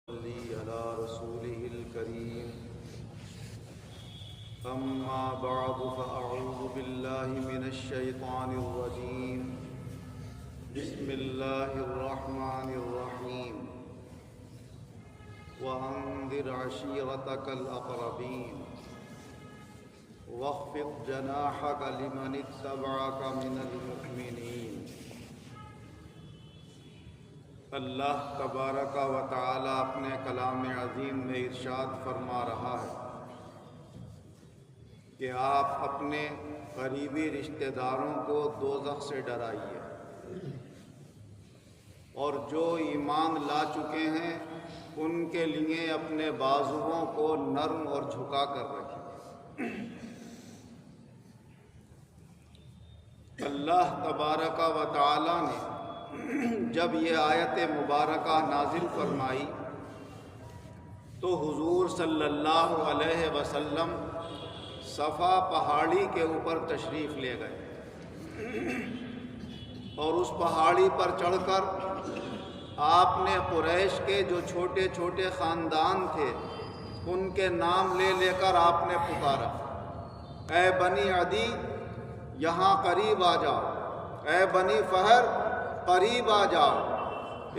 صلی علی رسوله الکریم اما بعد فاعوذ باللہ من الشیطان الرجیم بسم اللہ الرحمن الرحیم وانذر عشیرتک الاقربین واخفض جناحک لمن اتبعک من المؤمنین۔ اللہ تبارک و تعالی اپنے کلام عظیم میں ارشاد فرما رہا ہے کہ آپ اپنے قریبی رشتہ داروں کو دوزخ سے ڈرائیے، اور جو ایمان لا چکے ہیں ان کے لیے اپنے بازوؤں کو نرم اور جھکا کر رکھیں۔ اللہ تبارک و تعالی نے جب یہ آیت مبارکہ نازل فرمائی تو حضور صلی اللہ علیہ وسلم صفا پہاڑی کے اوپر تشریف لے گئے، اور اس پہاڑی پر چڑھ کر آپ نے قریش کے جو چھوٹے چھوٹے خاندان تھے ان کے نام لے لے کر آپ نے پکارا، اے بنی عدی یہاں قریب آ جاؤ، اے بنی فہر قریب آ جاؤ۔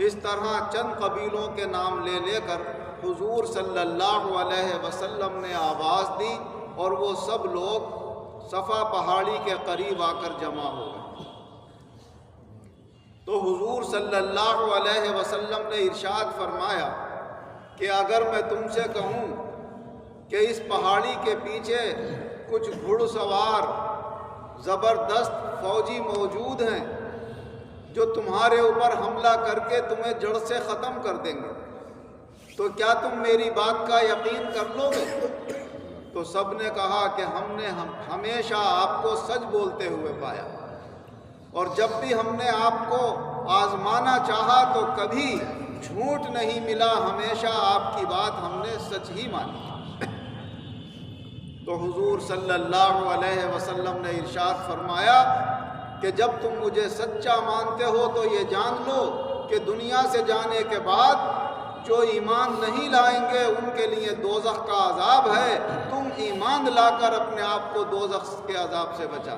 اس طرح چند قبیلوں کے نام لے لے کر حضور صلی اللہ علیہ وسلم نے آواز دی، اور وہ سب لوگ صفا پہاڑی کے قریب آ کر جمع ہو گئے۔ تو حضور صلی اللہ علیہ وسلم نے ارشاد فرمایا کہ اگر میں تم سے کہوں کہ اس پہاڑی کے پیچھے کچھ گھڑ سوار زبردست فوجی موجود ہیں جو تمہارے اوپر حملہ کر کے تمہیں جڑ سے ختم کر دیں گے، تو کیا تم میری بات کا یقین کر لو گے؟ تو سب نے کہا کہ ہم نے ہمیشہ آپ کو سچ بولتے ہوئے پایا، اور جب بھی ہم نے آپ کو آزمانا چاہا تو کبھی جھوٹ نہیں ملا، ہمیشہ آپ کی بات ہم نے سچ ہی مانی۔ تو حضور صلی اللہ علیہ وسلم نے ارشاد فرمایا کہ جب تم مجھے سچا مانتے ہو تو یہ جان لو کہ دنیا سے جانے کے بعد جو ایمان نہیں لائیں گے ان کے لیے دوزخ کا عذاب ہے، تم ایمان لا کر اپنے آپ کو دوزخ کے عذاب سے بچا۔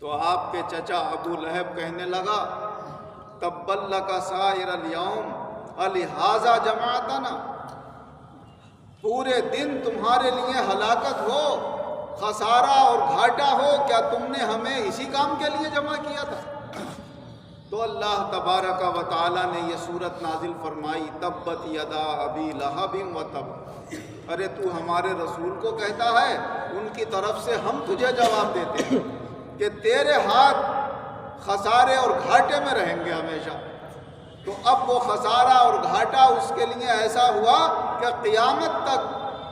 تو آپ کے چچا ابو لہب کہنے لگا، تبّت لک سائر الیوم الہٰذا جمعتنا، پورے دن تمہارے لیے ہلاکت ہو، خسارہ اور گھاٹا ہو، کیا تم نے ہمیں اسی کام کے لیے جمع کیا تھا؟ تو اللہ تبارک و تعالی نے یہ صورت نازل فرمائی، تبت یدا ابی لہب وتب۔ ارے تو ہمارے رسول کو کہتا ہے، ان کی طرف سے ہم تجھے جواب دیتے ہیں کہ تیرے ہاتھ خسارے اور گھاٹے میں رہیں گے ہمیشہ۔ تو اب وہ خسارہ اور گھاٹا اس کے لیے ایسا ہوا کہ قیامت تک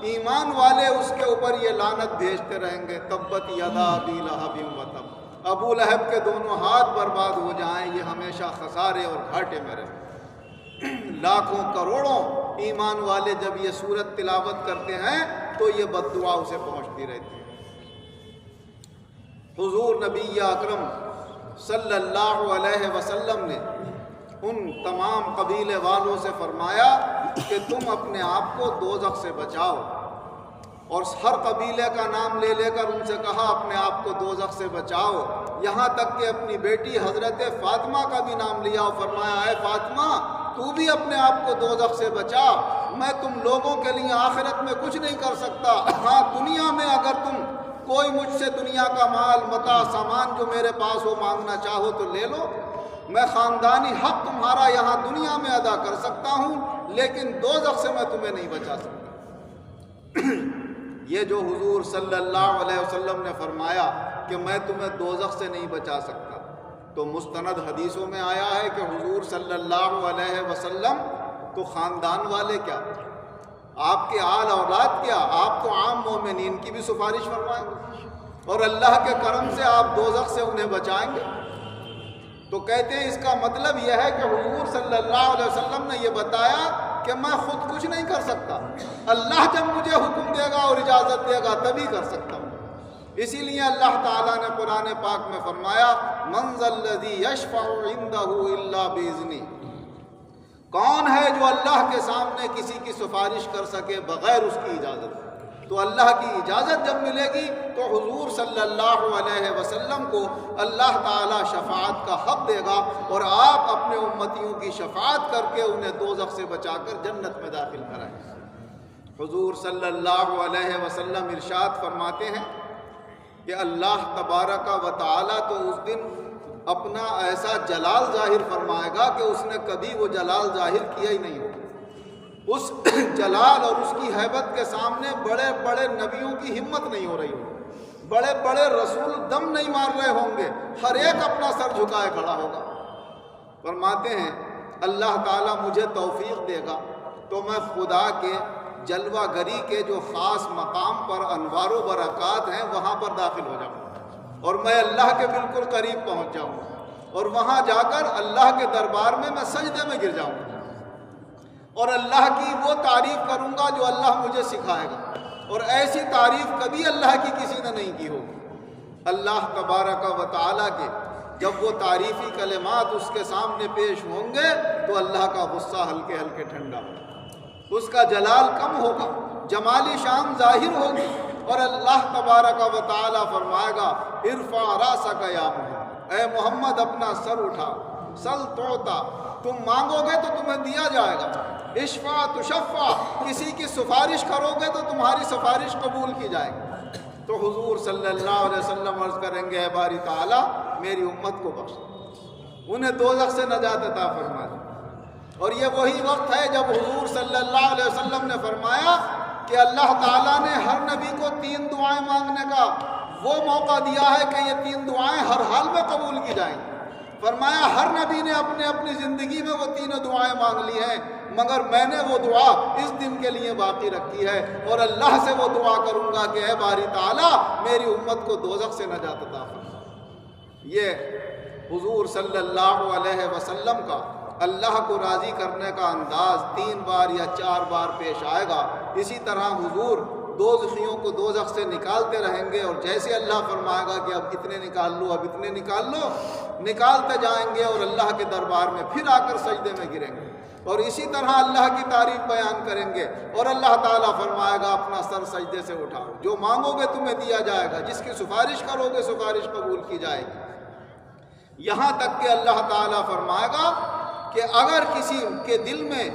ایمان والے اس کے اوپر یہ لعنت بھیجتے رہیں گے، تبت یدا ابی لہب وتب، ابو لہب کے دونوں ہاتھ برباد ہو جائیں، یہ ہمیشہ خسارے اور گھاٹے میں رہیں۔ لاکھوں کروڑوں ایمان والے جب یہ سورت تلاوت کرتے ہیں تو یہ بد دعا اسے پہنچتی رہتی ہے۔ حضور نبی اکرم صلی اللہ علیہ وسلم نے ان تمام قبیلے والوں سے فرمایا کہ تم اپنے آپ کو دوزخ سے بچاؤ، اور ہر قبیلے کا نام لے لے کر ان سے کہا اپنے آپ کو دوزخ سے بچاؤ، یہاں تک کہ اپنی بیٹی حضرت فاطمہ کا بھی نام لیا اور فرمایا، اے فاطمہ تو بھی اپنے آپ کو دوزخ سے بچا، میں تم لوگوں کے لیے آخرت میں کچھ نہیں کر سکتا، ہاں دنیا میں اگر تم کوئی مجھ سے دنیا کا مال متاع سامان جو میرے پاس ہو مانگنا چاہو تو لے لو، میں خاندانی حق تمہارا یہاں دنیا میں ادا کر سکتا ہوں، لیکن دوزخ سے میں تمہیں نہیں بچا سکتا۔ یہ جو حضور صلی اللہ علیہ وسلم نے فرمایا کہ میں تمہیں دوزخ سے نہیں بچا سکتا، تو مستند حدیثوں میں آیا ہے کہ حضور صلی اللہ علیہ وسلم تو خاندان والے کیا، آپ کے آل اولاد کیا، آپ تو عام مومنین کی بھی سفارش فرمائیں گے، اور اللہ کے کرم سے آپ دوزخ سے انہیں بچائیں گے۔ تو کہتے ہیں اس کا مطلب یہ ہے کہ حضور صلی اللہ علیہ وسلم نے یہ بتایا کہ میں خود کچھ نہیں کر سکتا، اللہ جب مجھے حکم دے گا اور اجازت دے گا تبھی کر سکتا ہوں۔ اسی لیے اللہ تعالیٰ نے قرآن پاک میں فرمایا من ذا الذی یشفع عنده الا باذنہ، کون ہے جو اللہ کے سامنے کسی کی سفارش کر سکے بغیر اس کی اجازت؟ تو اللہ کی اجازت جب ملے گی تو حضور صلی اللہ علیہ وسلم کو اللہ تعالیٰ شفاعت کا حق دے گا، اور آپ اپنے امتیوں کی شفاعت کر کے انہیں دوزخ سے بچا کر جنت میں داخل کرائیں گے۔ حضور صلی اللہ علیہ وسلم ارشاد فرماتے ہیں کہ اللہ تبارک و تعالیٰ تو اس دن اپنا ایسا جلال ظاہر فرمائے گا کہ اس نے کبھی وہ جلال ظاہر کیا ہی نہیں ہوگا۔ اس جلال اور اس کی ہیبت کے سامنے بڑے بڑے نبیوں کی ہمت نہیں ہو رہی ہوگی، بڑے بڑے رسول دم نہیں مار رہے ہوں گے، ہر ایک اپنا سر جھکائے کھڑا ہوگا۔ فرماتے ہیں اللہ تعالیٰ مجھے توفیق دے گا تو میں خدا کے جلوہ گری کے جو خاص مقام پر انوار و برکات ہیں وہاں پر داخل ہو جاؤں گا، اور میں اللہ کے بالکل قریب پہنچ جاؤں گا، اور وہاں جا کر اللہ کے دربار میں سجدے میں گر جاؤں گا، اور اللہ کی وہ تعریف کروں گا جو اللہ مجھے سکھائے گا، اور ایسی تعریف کبھی اللہ کی کسی نے نہیں کی ہوگی۔ اللہ تبارک و تعالیٰ کے جب وہ تعریفی کلمات اس کے سامنے پیش ہوں گے تو اللہ کا غصہ ہلکے ہلکے ٹھنڈا ہوگا، اس کا جلال کم ہوگا، جمالی شان ظاہر ہوگی، اور اللہ تبارک و تعالیٰ فرمائے گا ارفع راسک یا محمد، اے محمد اپنا سر اٹھا، سل توتا، تم مانگو گے تو تمہیں دیا جائے گا، اشفع تشفع، کسی کی سفارش کرو گے تو تمہاری سفارش قبول کی جائے گی۔ تو حضور صلی اللہ علیہ وسلم عرض کریں گے اے باری تعالیٰ میری امت کو بخش، انہیں دوزخ سے نجات عطا فرما دے۔ اور یہ وہی وقت ہے جب حضور صلی اللہ علیہ وسلم نے فرمایا کہ اللہ تعالیٰ نے ہر نبی کو 3 دعائیں مانگنے کا وہ موقع دیا ہے کہ یہ 3 دعائیں ہر حال میں قبول کی جائیں۔ فرمایا ہر نبی نے اپنی زندگی میں وہ 3 دعائیں مانگ لی ہیں، مگر میں نے وہ دعا اس دن کے لیے باقی رکھی ہے، اور اللہ سے وہ دعا کروں گا کہ اے باری تعالیٰ میری امت کو دوزخ سے نجات عطا فرما۔ یہ حضور صلی اللہ علیہ وسلم کا اللہ کو راضی کرنے کا انداز 3 بار یا 4 بار پیش آئے گا۔ اسی طرح حضور دوزخیوں کو دوزخ سے نکالتے رہیں گے، اور جیسے اللہ فرمائے گا کہ اب اتنے نکال لو، اب اتنے نکال لو، نکالتے جائیں گے، اور اللہ کے دربار میں پھر آ کر سجدے میں گریں گے، اور اسی طرح اللہ کی تعریف بیان کریں گے، اور اللہ تعالیٰ فرمائے گا اپنا سر سجدے سے اٹھاؤ، جو مانگو گے تمہیں دیا جائے گا، جس کی سفارش کرو گے سفارش قبول کی جائے گی۔ یہاں تک کہ اللہ تعالیٰ فرمائے گا کہ اگر کسی کے دل میں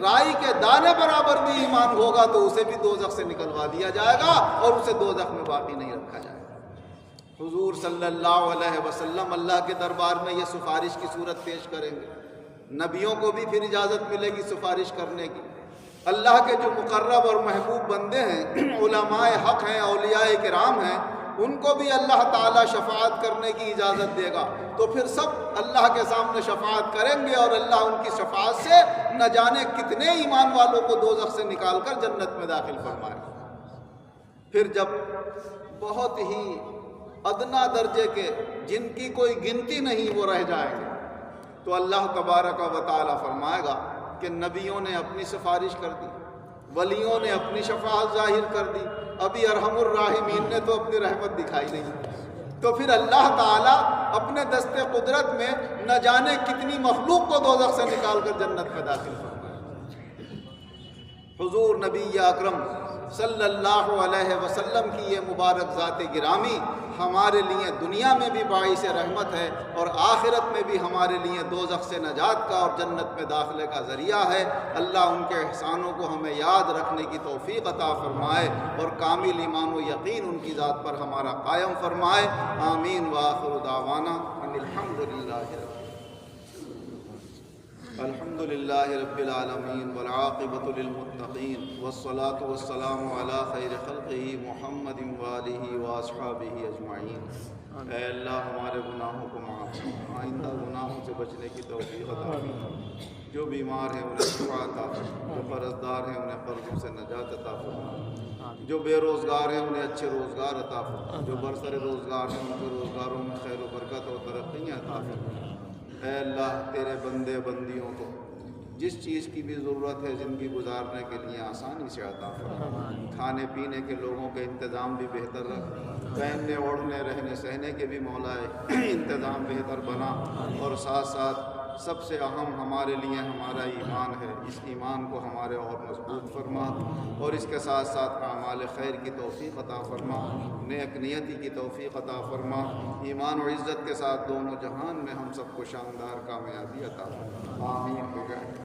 رائی کے دانے برابر بھی ایمان ہوگا تو اسے بھی دوزخ سے نکلوا دیا جائے گا، اور اسے دوزخ میں باقی نہیں رکھا جائے گا۔ حضور صلی اللہ علیہ وسلم اللہ کے دربار میں یہ سفارش کی صورت پیش کریں گے۔ نبیوں کو بھی پھر اجازت ملے گی سفارش کرنے کی۔ اللہ کے جو مقرب اور محبوب بندے ہیں، علماء حق ہیں، اولیاء کرام ہیں، ان کو بھی اللہ تعالیٰ شفاعت کرنے کی اجازت دے گا، تو پھر سب اللہ کے سامنے شفاعت کریں گے، اور اللہ ان کی شفاعت سے نہ جانے کتنے ایمان والوں کو دوزخ سے نکال کر جنت میں داخل فرمائے گا۔ پھر جب بہت ہی ادنا درجے کے جن کی کوئی گنتی نہیں وہ رہ جائیں گے، تو اللہ تبارک و تعالیٰ فرمائے گا کہ نبیوں نے اپنی سفارش کر دی، ولیوں نے اپنی شفاعت ظاہر کر دی، ابھی ارحم الراحمین نے تو اپنی رحمت دکھائی نہیں، تو پھر اللہ تعالیٰ اپنے دست قدرت میں نہ جانے کتنی مخلوق کو دوزخ سے نکال کر جنت میں داخل فرمائے۔ حضور نبی اکرم صلی اللہ علیہ وسلم کی یہ مبارک ذات گرامی ہمارے لیے دنیا میں بھی باعث رحمت ہے، اور آخرت میں بھی ہمارے لیے دوزخ سے نجات کا اور جنت میں داخلے کا ذریعہ ہے۔ اللہ ان کے احسانوں کو ہمیں یاد رکھنے کی توفیق عطا فرمائے، اور کامل ایمان و یقین ان کی ذات پر ہمارا قائم فرمائے۔ آمین وآخر دعوانا ان الحمد للہ رب العالمین والعاقبۃ للمتقین والصلاة والسلام علی خیر خلقہ محمد وآلہ واصحابہ اجمعین۔ اے اللہ ہمارے گناہوں کو معاف فرما، آئندہ گناہوں سے بچنے کی توفیق عطا فرما، جو بیمار ہیں انہیں شفا عطا فرما، جو قرض دار ہیں انہیں قرضوں سے نجات عطا فرما، جو بے روزگار ہیں انہیں اچھے روزگار عطا فرما، جو برسر روزگار ہیں ان کے روزگاروں میں خیر و برکت اور ترقیاں عطا فرما۔ اے اللہ تیرے بندے بندیوں کو جس چیز کی بھی ضرورت ہے زندگی گزارنے کے لیے آسانی سے عطا فرما، کھانے پینے کے لوگوں کے انتظام بھی بہتر رکھ، پہننے اوڑھنے رہنے سہنے کے بھی مولا انتظام بہتر بنا، اور ساتھ ساتھ سب سے اہم ہمارے لیے ہمارا ایمان ہے، اس ایمان کو ہمارے اور مضبوط فرما، اور اس کے ساتھ ساتھ اعمال خیر کی توفیق عطا فرما، نیک نیتی کی توفیق عطا فرما، ایمان و عزت کے ساتھ دونوں جہان میں ہم سب کو شاندار کامیابی عطا فرما، آمین۔